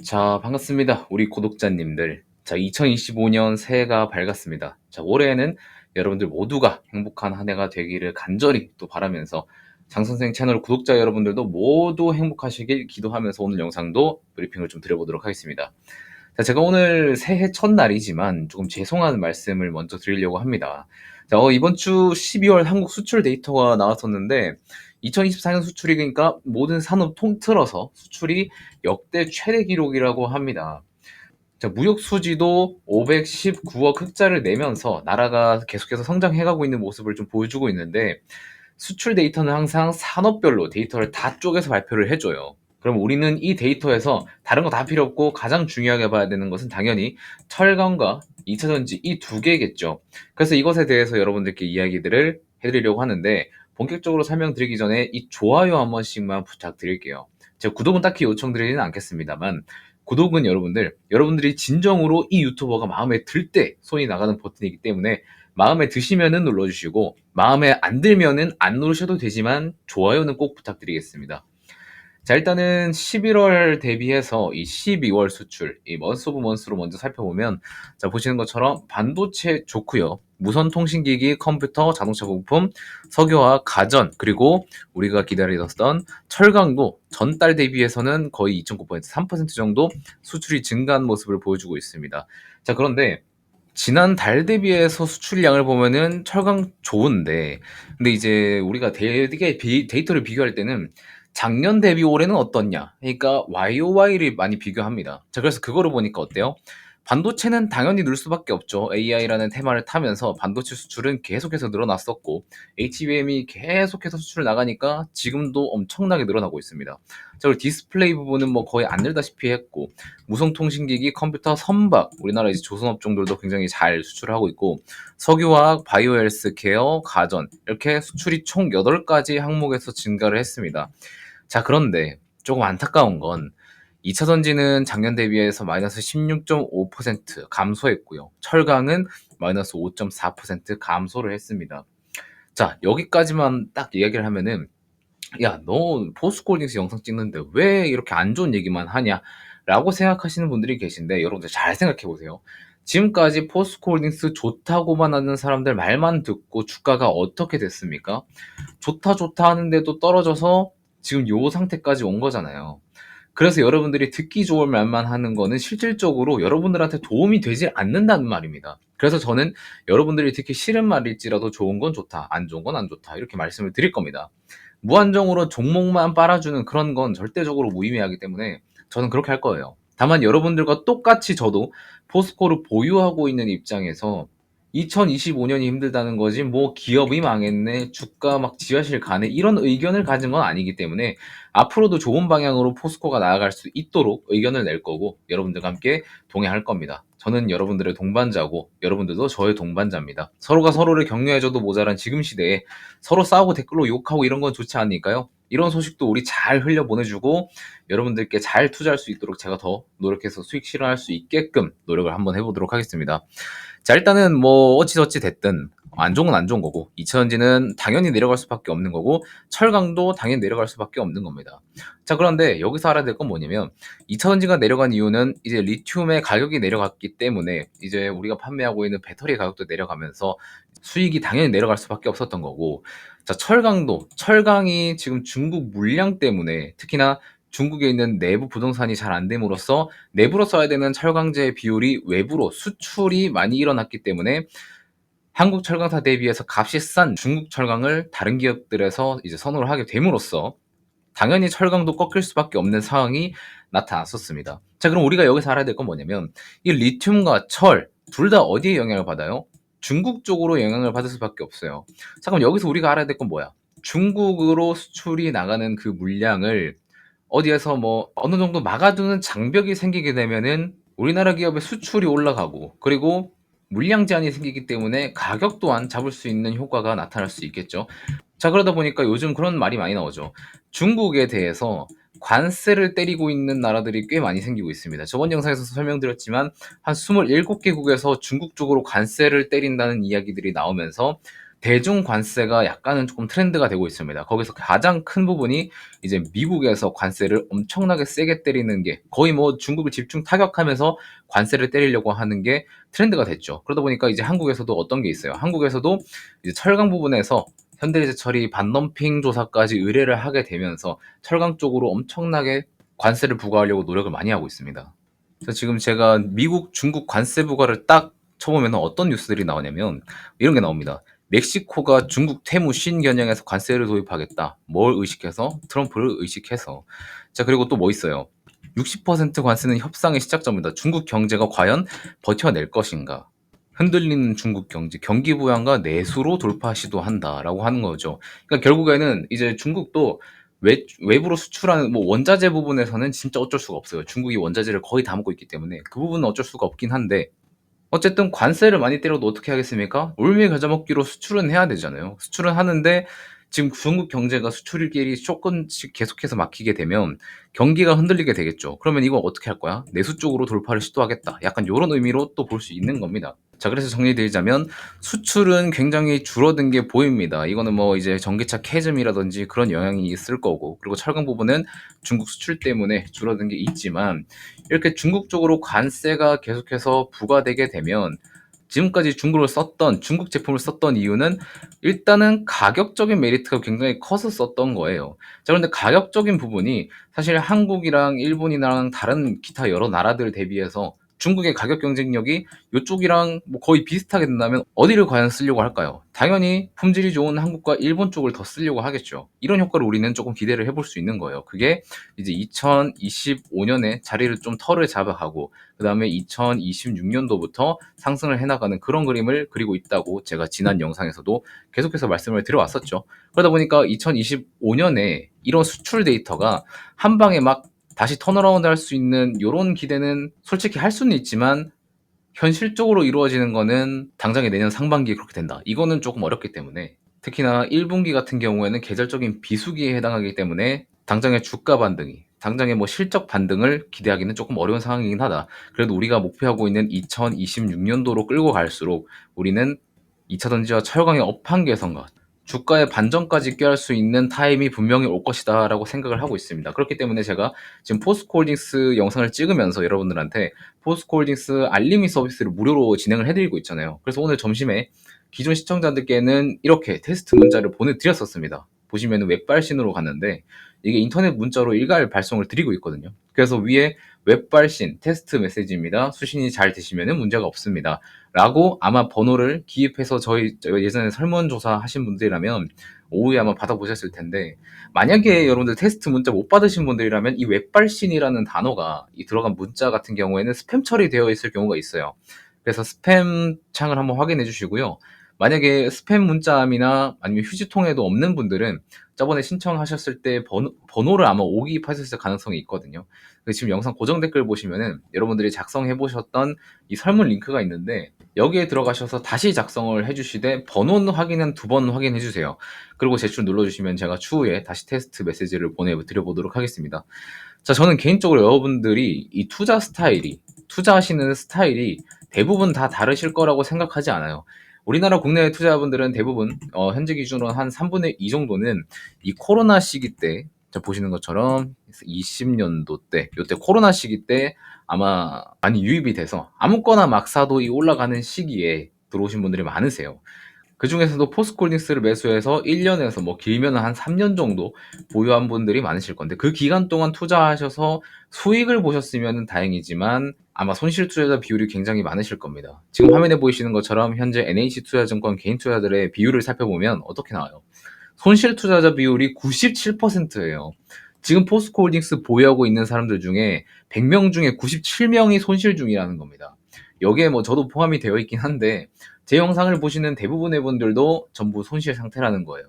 자, 반갑습니다. 우리 구독자님들. 자, 2025년 새해가 밝았습니다. 자, 올해에는 여러분들 모두가 행복한 한 해가 되기를 간절히 또 바라면서 장선생 채널 구독자 여러분들도 모두 행복하시길 기도하면서 오늘 영상도 브리핑을 좀 드려보도록 하겠습니다. 자, 제가 오늘 새해 첫날이지만 조금 죄송한 말씀을 먼저 드리려고 합니다. 자, 이번 주 12월 한국 수출 데이터가 나왔었는데 2024년 수출이 그러니까 모든 산업 통틀어서 수출이 역대 최대 기록이라고 합니다. 자, 무역 수지도 519억 흑자를 내면서 나라가 계속해서 성장해가고 있는 모습을 좀 보여주고 있는데 수출 데이터는 항상 산업별로 데이터를 다 쪼개서 발표를 해줘요. 그럼 우리는 이 데이터에서 다른 거 다 필요 없고 가장 중요하게 봐야 되는 것은 당연히 철강과 2차전지 이 두 개겠죠. 그래서 이것에 대해서 여러분들께 이야기들을 해드리려고 하는데 본격적으로 설명드리기 전에 이 좋아요 한 번씩만 부탁드릴게요. 제가 구독은 딱히 요청드리지는 않겠습니다만 구독은 여러분들이 진정으로 이 유튜버가 마음에 들 때 손이 나가는 버튼이기 때문에 마음에 드시면은 눌러주시고 마음에 안 들면은 안 누르셔도 되지만 좋아요는 꼭 부탁드리겠습니다. 자, 일단은 11월 대비해서 이 12월 수출, 이 먼스 오브 먼스로 먼저 살펴보면, 자, 보시는 것처럼 반도체 좋고요. 무선 통신기기, 컴퓨터, 자동차 부품, 석유화학, 가전, 그리고 우리가 기다리던 철강도 전달 대비해서는 거의 2.9%, 3% 정도 수출이 증가한 모습을 보여주고 있습니다. 자, 그런데 지난 달 대비해서 수출량을 보면은 철강 좋은데, 근데 이제 우리가 되게 데이터를 비교할 때는 작년 대비 올해는 어떻냐? 그러니까 YOY를 많이 비교합니다. 자, 그래서 그거를 보니까 어때요? 반도체는 당연히 늘 수밖에 없죠. AI라는 테마를 타면서 반도체 수출은 계속해서 늘어났었고, HBM이 계속해서 수출 나가니까 지금도 엄청나게 늘어나고 있습니다. 자, 그리고 디스플레이 부분은 뭐 거의 안 늘다시피 했고, 무선통신기기, 컴퓨터, 선박, 우리나라 이제 조선업종들도 굉장히 잘 수출하고 있고, 석유화학, 바이오 헬스케어, 가전 이렇게 수출이 총 8가지 항목에서 증가를 했습니다. 자, 그런데 조금 안타까운 건 2차 전지는 작년 대비해서 마이너스 16.5% 감소했고요. 철강은 마이너스 5.4% 감소를 했습니다. 자, 여기까지만 딱 이야기를 하면은 야, 너 포스코홀딩스 영상 찍는데 왜 이렇게 안 좋은 얘기만 하냐? 라고 생각하시는 분들이 계신데 여러분들 잘 생각해 보세요. 지금까지 포스코홀딩스 좋다고만 하는 사람들 말만 듣고 주가가 어떻게 됐습니까? 좋다 좋다 하는데도 떨어져서 지금 요 상태까지 온 거잖아요. 그래서 여러분들이 듣기 좋을 말만 하는 거는 실질적으로 여러분들한테 도움이 되지 않는다는 말입니다. 그래서 저는 여러분들이 듣기 싫은 말일지라도 좋은 건 좋다, 안 좋은 건 안 좋다 이렇게 말씀을 드릴 겁니다. 무한정으로 종목만 빨아주는 그런 건 절대적으로 무의미하기 때문에 저는 그렇게 할 거예요. 다만 여러분들과 똑같이 저도 포스코를 보유하고 있는 입장에서 2025년이 힘들다는 거지 뭐 기업이 망했네 주가 막 지하실 가네 이런 의견을 가진 건 아니기 때문에 앞으로도 좋은 방향으로 포스코가 나아갈 수 있도록 의견을 낼 거고 여러분들과 함께 동행할 겁니다. 저는 여러분들의 동반자고 여러분들도 저의 동반자입니다. 서로가 서로를 격려해줘도 모자란 지금 시대에 서로 싸우고 댓글로 욕하고 이런 건 좋지 않으니까요. 이런 소식도 우리 잘 흘려 보내주고 여러분들께 잘 투자할 수 있도록 제가 더 노력해서 수익 실현할 수 있게끔 노력을 한번 해보도록 하겠습니다. 자, 일단은 뭐 어찌저찌 됐든 안 좋은 건 안 좋은 거고 2차전지는 당연히 내려갈 수밖에 없는 거고 철강도 당연히 내려갈 수밖에 없는 겁니다. 자, 그런데 여기서 알아야 될 건 뭐냐면 2차전지가 내려간 이유는 이제 리튬의 가격이 내려갔기 때문에 이제 우리가 판매하고 있는 배터리 가격도 내려가면서 수익이 당연히 내려갈 수밖에 없었던 거고, 자, 철강이 지금 중국 물량 때문에 특히나 중국에 있는 내부 부동산이 잘 안 됨으로써 내부로 써야 되는 철강제 비율이 외부로 수출이 많이 일어났기 때문에 한국 철강사 대비해서 값이 싼 중국 철강을 다른 기업들에서 이제 선호를 하게 됨으로써 당연히 철강도 꺾일 수밖에 없는 상황이 나타났었습니다. 자, 그럼 우리가 여기서 알아야 될 건 뭐냐면 이 리튬과 철 둘 다 어디에 영향을 받아요? 중국 쪽으로 영향을 받을 수밖에 없어요. 자, 그럼 여기서 우리가 알아야 될 건 뭐야? 중국으로 수출이 나가는 그 물량을 어디에서 뭐 어느 정도 막아두는 장벽이 생기게 되면은 우리나라 기업의 수출이 올라가고 그리고 물량 제한이 생기기 때문에 가격 또한 잡을 수 있는 효과가 나타날 수 있겠죠. 자, 그러다 보니까 요즘 그런 말이 많이 나오죠. 중국에 대해서 관세를 때리고 있는 나라들이 꽤 많이 생기고 있습니다. 저번 영상에서 설명드렸지만 한 27개국에서 중국 쪽으로 관세를 때린다는 이야기들이 나오면서 대중 관세가 약간은 조금 트렌드가 되고 있습니다. 거기서 가장 큰 부분이 이제 미국에서 관세를 엄청나게 세게 때리는 게 거의 뭐 중국을 집중 타격하면서 관세를 때리려고 하는 게 트렌드가 됐죠. 그러다 보니까 이제 한국에서도 어떤 게 있어요. 한국에서도 이제 철강 부분에서 현대제철이 반덤핑 조사까지 의뢰를 하게 되면서 철강 쪽으로 엄청나게 관세를 부과하려고 노력을 많이 하고 있습니다. 그래서 지금 제가 미국, 중국 관세 부과를 딱 쳐보면 어떤 뉴스들이 나오냐면 이런 게 나옵니다. 멕시코가 중국 테무 신겨냥에서 관세를 도입하겠다. 뭘 의식해서? 트럼프를 의식해서. 자, 그리고 또 뭐 있어요? 60% 관세는 협상의 시작점이다. 중국 경제가 과연 버텨낼 것인가? 흔들리는 중국 경제, 경기 부양과 내수로 돌파 시도한다라고 하는 거죠. 그러니까 결국에는 이제 중국도 외부로 수출하는 뭐 원자재 부분에서는 진짜 어쩔 수가 없어요. 중국이 원자재를 거의 다 먹고 있기 때문에 그 부분은 어쩔 수가 없긴 한데 어쨌든 관세를 많이 때려도 어떻게 하겠습니까? 올미 겨자 먹기로 수출은 해야 되잖아요. 수출은 하는데 지금 중국 경제가 수출길이 조금씩 계속해서 막히게 되면 경기가 흔들리게 되겠죠. 그러면 이거 어떻게 할 거야? 내수 쪽으로 돌파를 시도하겠다. 약간 이런 의미로 또 볼 수 있는 겁니다. 자, 그래서 정리드리자면 수출은 굉장히 줄어든 게 보입니다. 이거는 뭐 이제 전기차 캐즘이라든지 그런 영향이 있을 거고, 그리고 철강 부분은 중국 수출 때문에 줄어든 게 있지만 이렇게 중국 쪽으로 관세가 계속해서 부과되게 되면 지금까지 중국 제품을 썼던 이유는 일단은 가격적인 메리트가 굉장히 커서 썼던 거예요. 자, 그런데 가격적인 부분이 사실 한국이랑 일본이랑 다른 기타 여러 나라들 대비해서 중국의 가격 경쟁력이 이쪽이랑 뭐 거의 비슷하게 된다면 어디를 과연 쓰려고 할까요? 당연히 품질이 좋은 한국과 일본 쪽을 더 쓰려고 하겠죠. 이런 효과를 우리는 조금 기대를 해볼 수 있는 거예요. 그게 이제 2025년에 자리를 좀 털을 잡아가고 그 다음에 2026년도부터 상승을 해나가는 그런 그림을 그리고 있다고 제가 지난 영상에서도 계속해서 말씀을 드려왔었죠. 그러다 보니까 2025년에 이런 수출 데이터가 한 방에 막 다시 턴어라운드 할 수 있는 이런 기대는 솔직히 할 수는 있지만 현실적으로 이루어지는 거는 당장에 내년 상반기에 그렇게 된다. 이거는 조금 어렵기 때문에 특히나 1분기 같은 경우에는 계절적인 비수기에 해당하기 때문에 당장의 주가 반등이 당장의 뭐 실적 반등을 기대하기는 조금 어려운 상황이긴 하다. 그래도 우리가 목표하고 있는 2026년도로 끌고 갈수록 우리는 2차 전지와 철강의 업황 개선과 주가의 반전까지 꾀할 수 있는 타임이 분명히 올 것이다 라고 생각을 하고 있습니다. 그렇기 때문에 제가 지금 포스코홀딩스 영상을 찍으면서 여러분들한테 포스코홀딩스 알림이 서비스를 무료로 진행을 해드리고 있잖아요. 그래서 오늘 점심에 기존 시청자들께는 이렇게 테스트 문자를 보내드렸었습니다. 보시면 웹발신으로 갔는데 이게 인터넷 문자로 일괄 발송을 드리고 있거든요. 그래서 위에 웹발신 테스트 메시지입니다. 수신이 잘 되시면 문제가 없습니다. 라고 아마 번호를 기입해서 저희 예전에 설문조사 하신 분들이라면 오후에 아마 받아보셨을 텐데 만약에 여러분들 테스트 문자 못 받으신 분들이라면 이 웹발신이라는 단어가 이 들어간 문자 같은 경우에는 스팸 처리되어 있을 경우가 있어요. 그래서 스팸 창을 한번 확인해 주시고요. 만약에 스팸 문자함이나 아니면 휴지통에도 없는 분들은 저번에 신청하셨을 때 번호를 아마 오기입하셨을 가능성이 있거든요. 지금 영상 고정 댓글 보시면은 여러분들이 작성해 보셨던 이 설문 링크가 있는데 여기에 들어가셔서 다시 작성을 해주시되 번호는 확인은 2번 확인해 주세요. 그리고 제출 눌러주시면 제가 추후에 다시 테스트 메시지를 보내드려보도록 하겠습니다. 자, 저는 개인적으로 여러분들이 이 투자하시는 스타일이 대부분 다 다르실 거라고 생각하지 않아요. 우리나라 국내 투자자분들은 대부분 현재 기준으로 한 3분의 2 정도는 이 코로나 시기 때 보시는 것처럼 20년도 때 요때 코로나 시기 때 아마 많이 유입이 돼서 아무거나 막 사도 이 올라가는 시기에 들어오신 분들이 많으세요. 그 중에서도 포스코홀딩스를 매수해서 1년에서 뭐 길면 한 3년 정도 보유한 분들이 많으실 건데 그 기간 동안 투자하셔서 수익을 보셨으면 다행이지만 아마 손실 투자자 비율이 굉장히 많으실 겁니다. 지금 화면에 보이시는 것처럼 현재 NH투자증권 개인 투자들의 비율을 살펴보면 어떻게 나와요? 손실 투자자 비율이 97%예요. 지금 포스코홀딩스 보유하고 있는 사람들 중에 100명 중에 97명이 손실 중이라는 겁니다. 여기에 뭐 저도 포함이 되어 있긴 한데 제 영상을 보시는 대부분의 분들도 전부 손실 상태라는 거예요.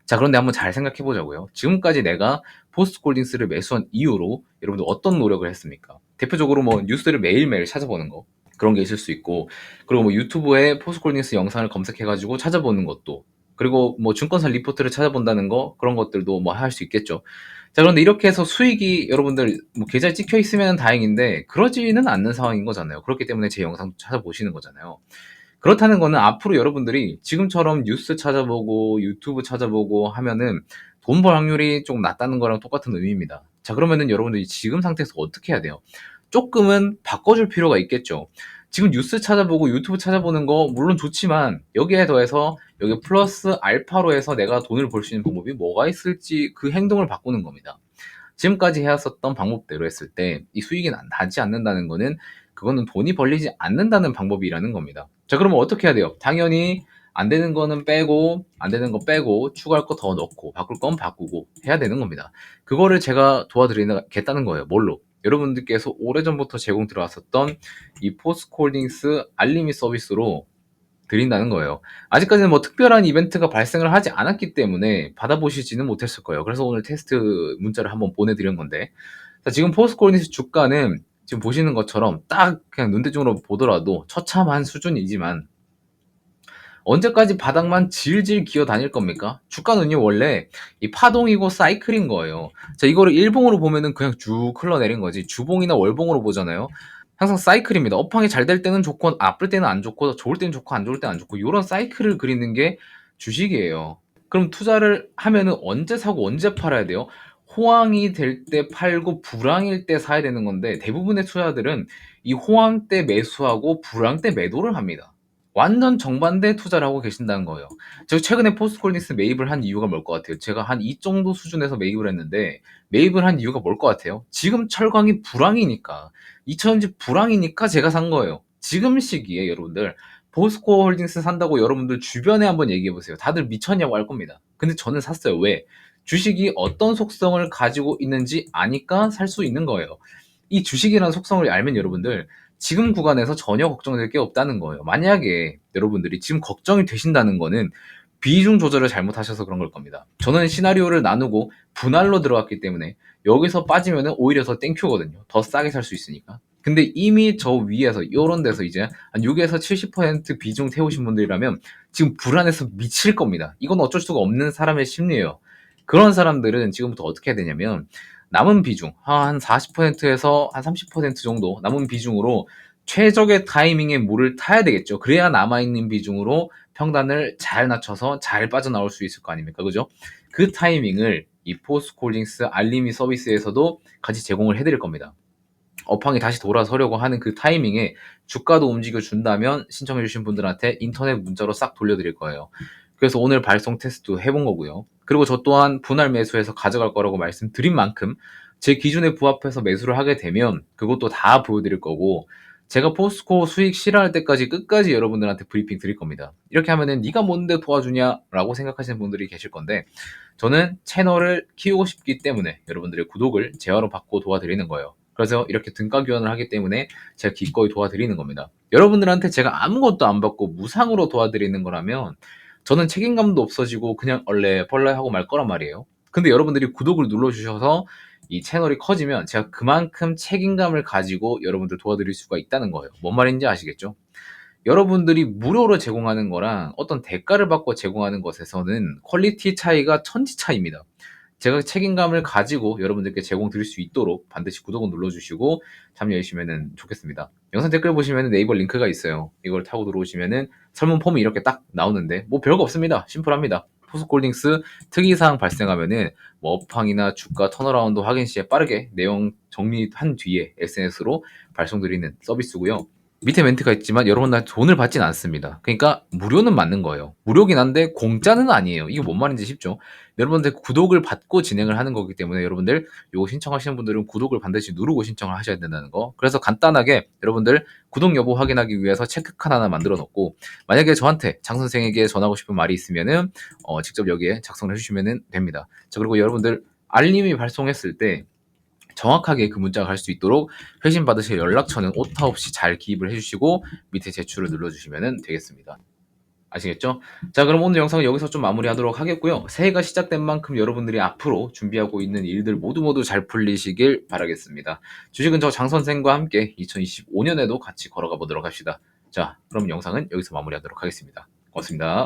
자, 그런데 한번 잘 생각해 보자고요. 지금까지 내가 포스트홀딩스를 매수한 이후로 여러분들 어떤 노력을 했습니까? 대표적으로 뭐 뉴스를 매일매일 찾아보는 거 그런 게 있을 수 있고 그리고 뭐 유튜브에 포스트홀딩스 영상을 검색해 가지고 찾아보는 것도 그리고 뭐 증권사 리포트를 찾아본다는 거 그런 것들도 뭐 할 수 있겠죠. 자, 그런데 이렇게 해서 수익이 여러분들 뭐 계좌에 찍혀 있으면 다행인데 그러지는 않는 상황인 거잖아요. 그렇기 때문에 제 영상 찾아보시는 거잖아요. 그렇다는 거는 앞으로 여러분들이 지금처럼 뉴스 찾아보고 유튜브 찾아보고 하면은 돈 벌 확률이 좀 낮다는 거랑 똑같은 의미입니다. 자, 그러면은 여러분들이 지금 상태에서 어떻게 해야 돼요? 쪼끔은 바꿔줄 필요가 있겠죠. 지금 뉴스 찾아보고 유튜브 찾아보는 거 물론 좋지만 여기에 더해서 여기 플러스 알파로 해서 내가 돈을 벌 수 있는 방법이 뭐가 있을지 그 행동을 바꾸는 겁니다. 지금까지 해왔었던 방법대로 했을 때 이 수익이 나지 않는다는 거는 그거는 돈이 벌리지 않는다는 방법이라는 겁니다. 자, 그러면 어떻게 해야 돼요? 당연히 안 되는 거는 빼고, 안 되는 거 빼고, 추가할 거 더 넣고, 바꿀 건 바꾸고 해야 되는 겁니다. 그거를 제가 도와드리겠다는 거예요. 뭘로? 여러분들께서 오래전부터 제공 들어왔었던 이 포스코홀딩스 알림이 서비스로 드린다는 거예요. 아직까지는 뭐 특별한 이벤트가 발생을 하지 않았기 때문에 받아보시지는 못했을 거예요. 그래서 오늘 테스트 문자를 한번 보내드린 건데, 자, 지금 포스코홀딩스 주가는 지금 보시는 것처럼 딱 그냥 눈대중으로 보더라도 처참한 수준이지만 언제까지 바닥만 질질 기어 다닐 겁니까? 주가는요, 원래 이 파동이고 사이클인 거예요. 자, 이거를 일봉으로 보면은 그냥 쭉 흘러내린 거지, 주봉이나 월봉으로 보잖아요. 항상 사이클입니다. 업황이 잘 될 때는 좋고 나쁠 때는 안 좋고 좋을 때는 좋고 안 좋을 때는 안 좋고 이런 사이클을 그리는 게 주식이에요. 그럼 투자를 하면은 언제 사고 언제 팔아야 돼요? 호황이 될 때 팔고 불황일 때 사야 되는 건데 대부분의 투자들은 이 호황 때 매수하고 불황 때 매도를 합니다. 완전 정반대 투자를 하고 계신다는 거예요. 제가 최근에 포스트콜딩스 매입을 한 이유가 뭘 것 같아요? 제가 한 이 정도 수준에서 매입을 했는데 매입을 한 이유가 뭘 것 같아요? 지금 철강이 불황이니까 2000년지 불황이니까 제가 산 거예요. 지금 시기에 여러분들 포스코 홀딩스 산다고 여러분들 주변에 한번 얘기해 보세요. 다들 미쳤냐고 할 겁니다. 근데 저는 샀어요. 왜? 주식이 어떤 속성을 가지고 있는지 아니까 살 수 있는 거예요. 이 주식이라는 속성을 알면 여러분들 지금 구간에서 전혀 걱정될 게 없다는 거예요. 만약에 여러분들이 지금 걱정이 되신다는 거는 비중 조절을 잘못하셔서 그런 걸 겁니다. 저는 시나리오를 나누고 분할로 들어갔기 때문에 여기서 빠지면 오히려 더 땡큐거든요. 더 싸게 살 수 있으니까. 근데 이미 저 위에서 이런 데서 이제 한 6에서 70% 비중 태우신 분들이라면 지금 불안해서 미칠 겁니다. 이건 어쩔 수가 없는 사람의 심리예요. 그런 사람들은 지금부터 어떻게 해야 되냐면 남은 비중 한 40%에서 한 30% 정도 남은 비중으로 최적의 타이밍에 물을 타야 되겠죠. 그래야 남아있는 비중으로 평단을 잘 낮춰서 잘 빠져나올 수 있을 거 아닙니까? 그죠? 그 타이밍을 이 포스코홀딩스 알림이 서비스에서도 같이 제공을 해드릴 겁니다. 업황이 다시 돌아서려고 하는 그 타이밍에 주가도 움직여 준다면 신청해 주신 분들한테 인터넷 문자로 싹 돌려드릴 거예요. 그래서 오늘 발송 테스트 해본 거고요. 그리고 저 또한 분할 매수해서 가져갈 거라고 말씀드린 만큼 제 기준에 부합해서 매수를 하게 되면 그것도 다 보여드릴 거고, 제가 포스코 수익 실현할 때까지 끝까지 여러분들한테 브리핑 드릴 겁니다. 이렇게 하면은 네가 뭔데 도와주냐라고 생각하시는 분들이 계실 건데, 저는 채널을 키우고 싶기 때문에 여러분들의 구독을 제화로 받고 도와드리는 거예요. 그래서 이렇게 등가 교환을 하기 때문에 제가 기꺼이 도와드리는 겁니다. 여러분들한테 제가 아무것도 안 받고 무상으로 도와드리는 거라면 저는 책임감도 없어지고 그냥 얼레벌레 하고 말 거란 말이에요. 근데 여러분들이 구독을 눌러주셔서 이 채널이 커지면 제가 그만큼 책임감을 가지고 여러분들 도와드릴 수가 있다는 거예요. 뭔 말인지 아시겠죠? 여러분들이 무료로 제공하는 거랑 어떤 대가를 받고 제공하는 것에서는 퀄리티 차이가 천지 차이입니다. 제가 책임감을 가지고 여러분들께 제공 드릴 수 있도록 반드시 구독을 눌러주시고 참여해 주시면 좋겠습니다. 영상 댓글 보시면 네이버 링크가 있어요. 이걸 타고 들어오시면 설문 폼이 이렇게 딱 나오는데 뭐 별거 없습니다. 심플합니다. 포스코홀딩스 특이사항 발생하면은 뭐 업황이나 주가 턴어라운드 확인 시에 빠르게 내용 정리한 뒤에 SNS로 발송드리는 서비스고요. 밑에 멘트가 있지만 여러분들 돈을 받진 않습니다. 그러니까 무료는 맞는 거예요. 무료긴 한데 공짜는 아니에요. 이게 뭔 말인지 쉽죠? 여러분들 구독을 받고 진행을 하는 거기 때문에 여러분들 요거 신청하시는 분들은 구독을 반드시 누르고 신청을 하셔야 된다는 거. 그래서 간단하게 여러분들 구독 여부 확인하기 위해서 체크칸 하나 만들어 놓고, 만약에 저한테 장 선생에게 전하고 싶은 말이 있으면은 직접 여기에 작성을 해주시면 됩니다. 자, 그리고 여러분들 알림이 발송했을 때 정확하게 그 문자가 갈 수 있도록 회신 받으실 연락처는 오타 없이 잘 기입을 해주시고 밑에 제출을 눌러주시면 되겠습니다. 아시겠죠? 자, 그럼 오늘 영상은 여기서 좀 마무리하도록 하겠고요. 새해가 시작된 만큼 여러분들이 앞으로 준비하고 있는 일들 모두 잘 풀리시길 바라겠습니다. 주식은 저 장선생과 함께 2025년에도 같이 걸어가 보도록 합시다. 자, 그럼 영상은 여기서 마무리하도록 하겠습니다. 고맙습니다.